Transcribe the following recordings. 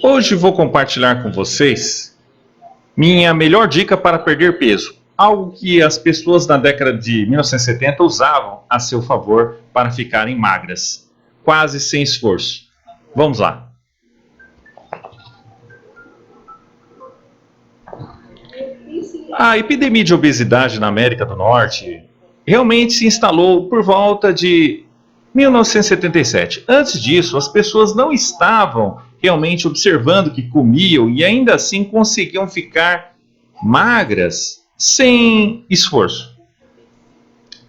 Hoje vou compartilhar com vocês minha melhor dica para perder peso. Algo que as pessoas na década de 1970 usavam a seu favor para ficarem magras, quase sem esforço. Vamos lá. A epidemia de obesidade na América do Norte realmente se instalou por volta de 1977. Antes disso, as pessoas não estavam realmente observando o que comiam e ainda assim conseguiam ficar magras sem esforço.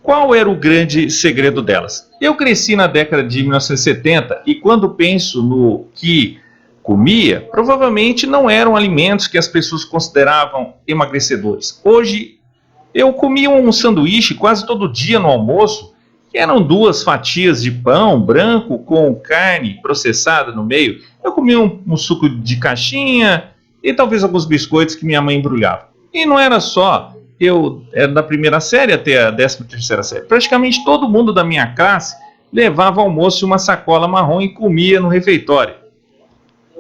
Qual era o grande segredo delas? Eu cresci na década de 1970 e quando penso no que comia, provavelmente não eram alimentos que as pessoas consideravam emagrecedores. Hoje, eu comia um sanduíche quase todo dia no almoço, que eram 2 fatias de pão branco com carne processada no meio. Eu comia um suco de caixinha e talvez alguns biscoitos que minha mãe embrulhava. E não era só, eu era da primeira série até a 13ª série. Praticamente todo mundo da minha classe levava ao almoço uma sacola marrom e comia no refeitório.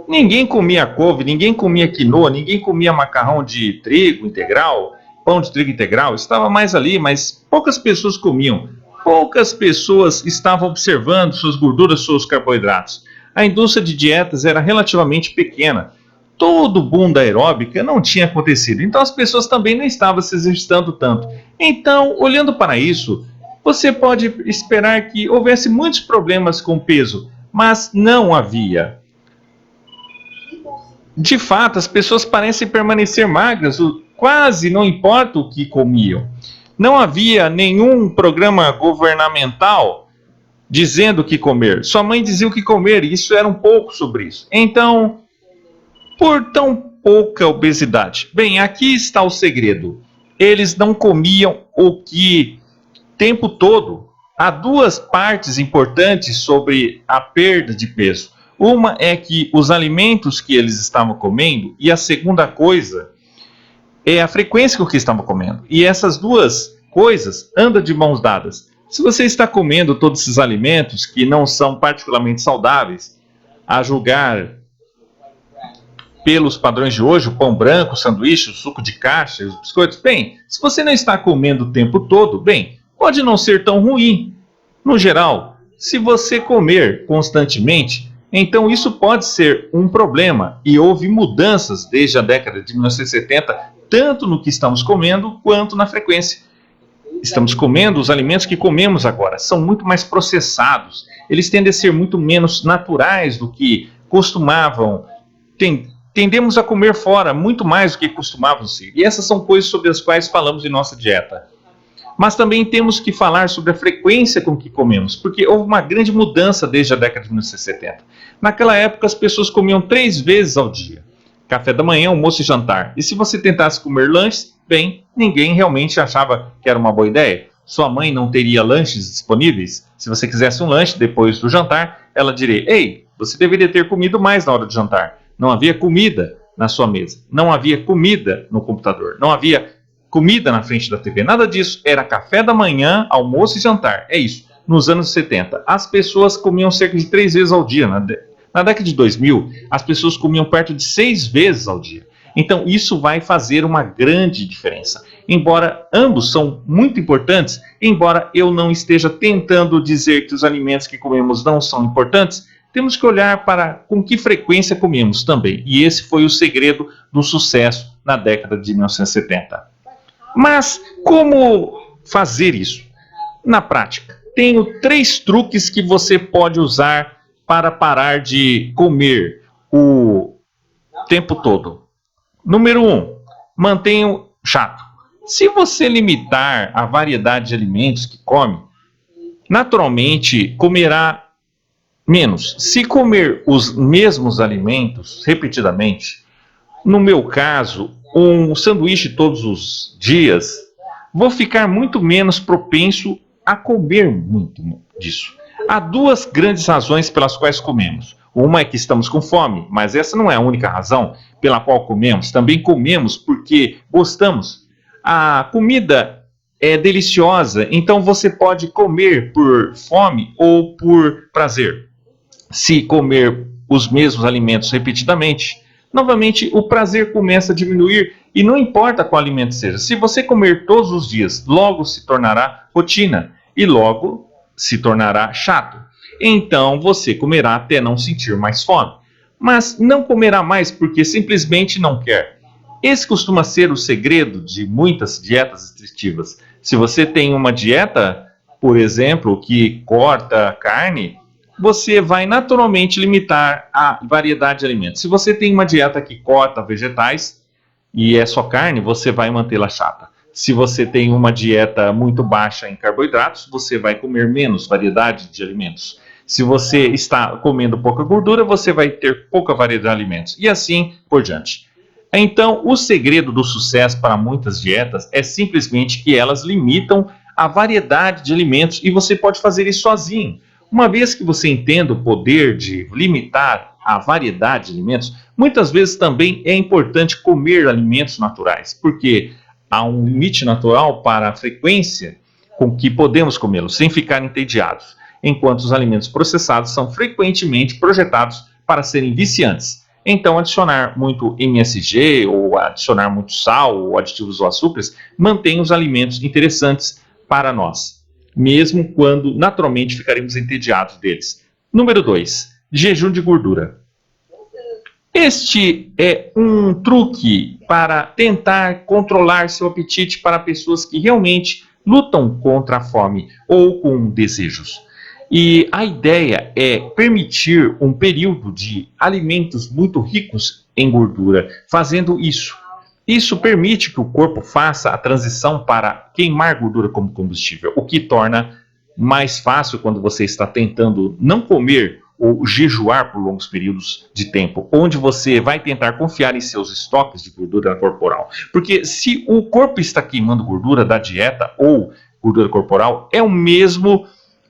Ninguém comia couve, ninguém comia quinoa, ninguém comia macarrão de trigo integral, pão de trigo integral. Estava mais ali, mas poucas pessoas comiam. Poucas pessoas estavam observando suas gorduras, seus carboidratos. A indústria de dietas era relativamente pequena. Todo o boom da aeróbica não tinha acontecido. Então as pessoas também não estavam se exercitando tanto. Então, olhando para isso, você pode esperar que houvesse muitos problemas com o peso, mas não havia. De fato, as pessoas parecem permanecer magras, quase não importa o que comiam. Não havia nenhum programa governamental dizendo o que comer. Sua mãe dizia o que comer, e isso era um pouco sobre isso. Então, por tão pouca obesidade. Bem, aqui está o segredo. Eles não comiam o que tempo todo. Há 2 partes importantes sobre a perda de peso. Uma é que os alimentos que eles estavam comendo, e a segunda coisa é a frequência com que estavam comendo. E essas 2 coisas andam de mãos dadas. Se você está comendo todos esses alimentos que não são particularmente saudáveis, a julgar pelos padrões de hoje, o pão branco, o sanduíche, o suco de caixa, os biscoitos, bem, se você não está comendo o tempo todo, bem, pode não ser tão ruim. No geral, se você comer constantemente, então isso pode ser um problema, e houve mudanças desde a década de 1970, tanto no que estamos comendo quanto na frequência. Estamos comendo os alimentos que comemos agora, são muito mais processados, eles tendem a ser muito menos naturais do que costumavam. Tendemos a comer fora muito mais do que costumavam ser, e essas são coisas sobre as quais falamos em nossa dieta. Mas também temos que falar sobre a frequência com que comemos, porque houve uma grande mudança desde a década de 1970. Naquela época, as pessoas comiam 3 vezes ao dia. Café da manhã, almoço e jantar. E se você tentasse comer lanches, bem, ninguém realmente achava que era uma boa ideia. Sua mãe não teria lanches disponíveis. Se você quisesse um lanche depois do jantar, ela diria: ei, você deveria ter comido mais na hora do jantar. Não havia comida na sua mesa. Não havia comida no computador. Não havia comida na frente da TV, nada disso. Era café da manhã, almoço e jantar. É isso. Nos anos 70, as pessoas comiam cerca de 3 vezes ao dia. Na década de 2000, as pessoas comiam perto de 6 vezes ao dia. Então, isso vai fazer uma grande diferença. Embora ambos são muito importantes, embora eu não esteja tentando dizer que os alimentos que comemos não são importantes, temos que olhar para com que frequência comemos também. E esse foi o segredo do sucesso na década de 1970. Mas como fazer isso? Na prática, tenho 3 truques que você pode usar para parar de comer o tempo todo. Número 1, mantenha o chato. Se você limitar a variedade de alimentos que come, naturalmente comerá menos. Se comer os mesmos alimentos repetidamente, no meu caso, um sanduíche todos os dias, vou ficar muito menos propenso a comer muito disso. Há 2 grandes razões pelas quais comemos. Uma é que estamos com fome, mas essa não é a única razão pela qual comemos. Também comemos porque gostamos. A comida é deliciosa, então você pode comer por fome ou por prazer. Se comer os mesmos alimentos repetidamente, novamente o prazer começa a diminuir e não importa qual alimento seja. Se você comer todos os dias, logo se tornará rotina e logo se tornará chato. Então você comerá até não sentir mais fome, mas não comerá mais porque simplesmente não quer. Esse costuma ser o segredo de muitas dietas restritivas. Se você tem uma dieta, por exemplo, que corta carne, você vai naturalmente limitar a variedade de alimentos. Se você tem uma dieta que corta vegetais e é só carne, você vai mantê-la chata. Se você tem uma dieta muito baixa em carboidratos, você vai comer menos variedade de alimentos. Se você está comendo pouca gordura, você vai ter pouca variedade de alimentos. E assim por diante. Então, o segredo do sucesso para muitas dietas é simplesmente que elas limitam a variedade de alimentos e você pode fazer isso sozinho. Uma vez que você entenda o poder de limitar a variedade de alimentos, muitas vezes também é importante comer alimentos naturais, porque há um limite natural para a frequência com que podemos comê-los, sem ficar entediados, enquanto os alimentos processados são frequentemente projetados para serem viciantes. Então, adicionar muito MSG, ou adicionar muito sal, ou aditivos ou açúcares, mantém os alimentos interessantes para nós, mesmo quando naturalmente ficaremos entediados deles. Número 2, jejum de gordura. Este é um truque para tentar controlar seu apetite para pessoas que realmente lutam contra a fome ou com desejos. E a ideia é permitir um período de alimentos muito ricos em gordura. Fazendo isso permite que o corpo faça a transição para queimar gordura como combustível, o que torna mais fácil quando você está tentando não comer ou jejuar por longos períodos de tempo, onde você vai tentar confiar em seus estoques de gordura corporal. Porque se o corpo está queimando gordura da dieta ou gordura corporal, é o mesmo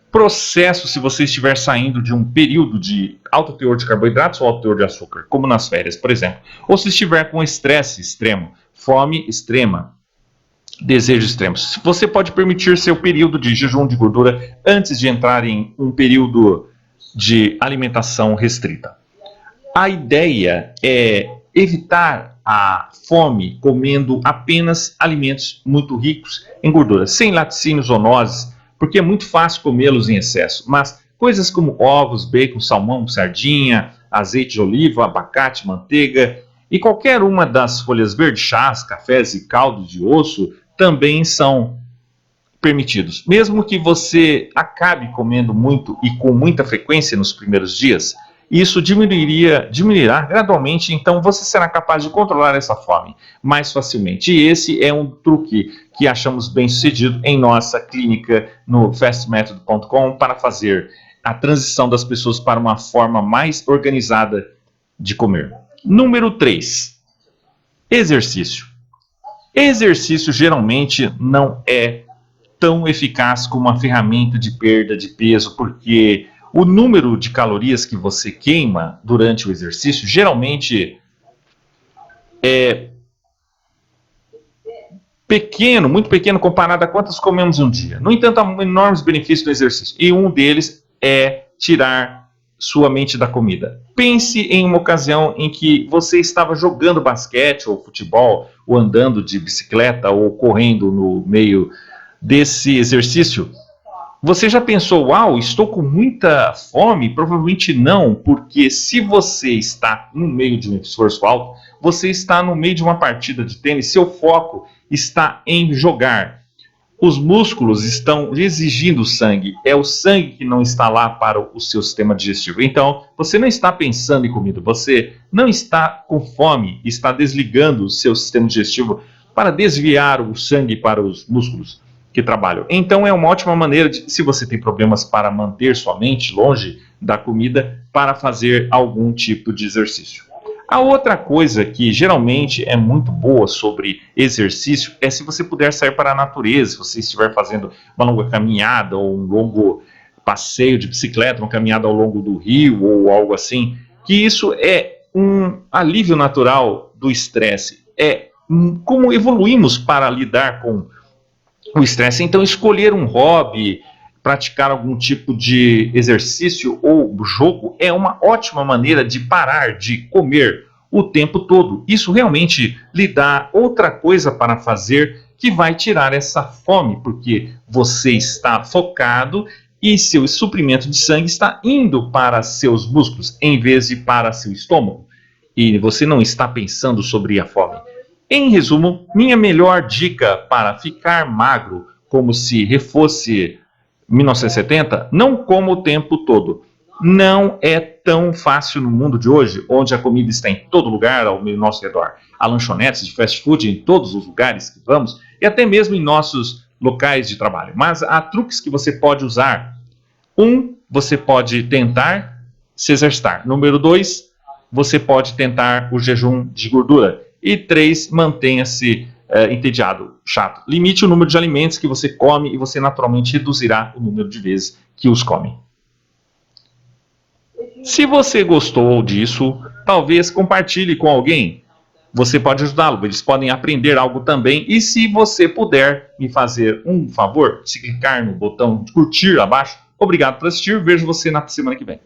processo se você estiver saindo de um período de alto teor de carboidratos ou alto teor de açúcar, como nas férias, por exemplo. Ou se estiver com estresse extremo, fome extrema, desejo extremo. Você pode permitir seu período de jejum de gordura antes de entrar em um período de alimentação restrita. A ideia é evitar a fome comendo apenas alimentos muito ricos em gordura, sem laticínios ou nozes, porque é muito fácil comê-los em excesso, mas coisas como ovos, bacon, salmão, sardinha, azeite de oliva, abacate, manteiga e qualquer uma das folhas verdes, chás, cafés e caldo de osso também são permitidos. Mesmo que você acabe comendo muito e com muita frequência nos primeiros dias, isso diminuirá gradualmente, então você será capaz de controlar essa fome mais facilmente. E esse é um truque que achamos bem sucedido em nossa clínica no fastmethod.com para fazer a transição das pessoas para uma forma mais organizada de comer. Número 3, exercício. Exercício geralmente não é tão eficaz como uma ferramenta de perda de peso, porque o número de calorias que você queima durante o exercício geralmente é pequeno, muito pequeno comparado a quantas comemos em um dia. No entanto, há enormes benefícios do exercício e um deles é tirar sua mente da comida. Pense em uma ocasião em que você estava jogando basquete ou futebol, ou andando de bicicleta ou correndo no meio desse exercício. Você já pensou, uau, estou com muita fome? Provavelmente não, porque se você está no meio de um esforço alto, você está no meio de uma partida de tênis, seu foco está em jogar. Os músculos estão exigindo sangue, é o sangue que não está lá para o seu sistema digestivo. Então, você não está pensando em comida, você não está com fome, está desligando o seu sistema digestivo para desviar o sangue para os músculos que trabalham. Então é uma ótima maneira, se você tem problemas para manter sua mente longe da comida, para fazer algum tipo de exercício. A outra coisa que geralmente é muito boa sobre exercício é se você puder sair para a natureza, se você estiver fazendo uma longa caminhada ou um longo passeio de bicicleta, uma caminhada ao longo do rio ou algo assim, que isso é um alívio natural do estresse. É como evoluímos para lidar com o estresse. Então, escolher um hobby, praticar algum tipo de exercício ou jogo é uma ótima maneira de parar de comer o tempo todo. Isso realmente lhe dá outra coisa para fazer que vai tirar essa fome, porque você está focado e seu suprimento de sangue está indo para seus músculos em vez de para seu estômago. E você não está pensando sobre a fome. Em resumo, minha melhor dica para ficar magro, como se fosse 1970, não coma o tempo todo. Não é tão fácil no mundo de hoje, onde a comida está em todo lugar ao nosso redor. Há lanchonetes de fast food em todos os lugares que vamos, e até mesmo em nossos locais de trabalho. Mas há truques que você pode usar. Você pode tentar se exercitar. Número 2, você pode tentar o jejum de gordura. E 3, mantenha-se entediado, chato. Limite o número de alimentos que você come e você naturalmente reduzirá o número de vezes que os come. Se você gostou disso, talvez compartilhe com alguém. Você pode ajudá-lo, eles podem aprender algo também. E se você puder me fazer um favor, se clicar no botão de curtir abaixo, obrigado por assistir, vejo você na semana que vem.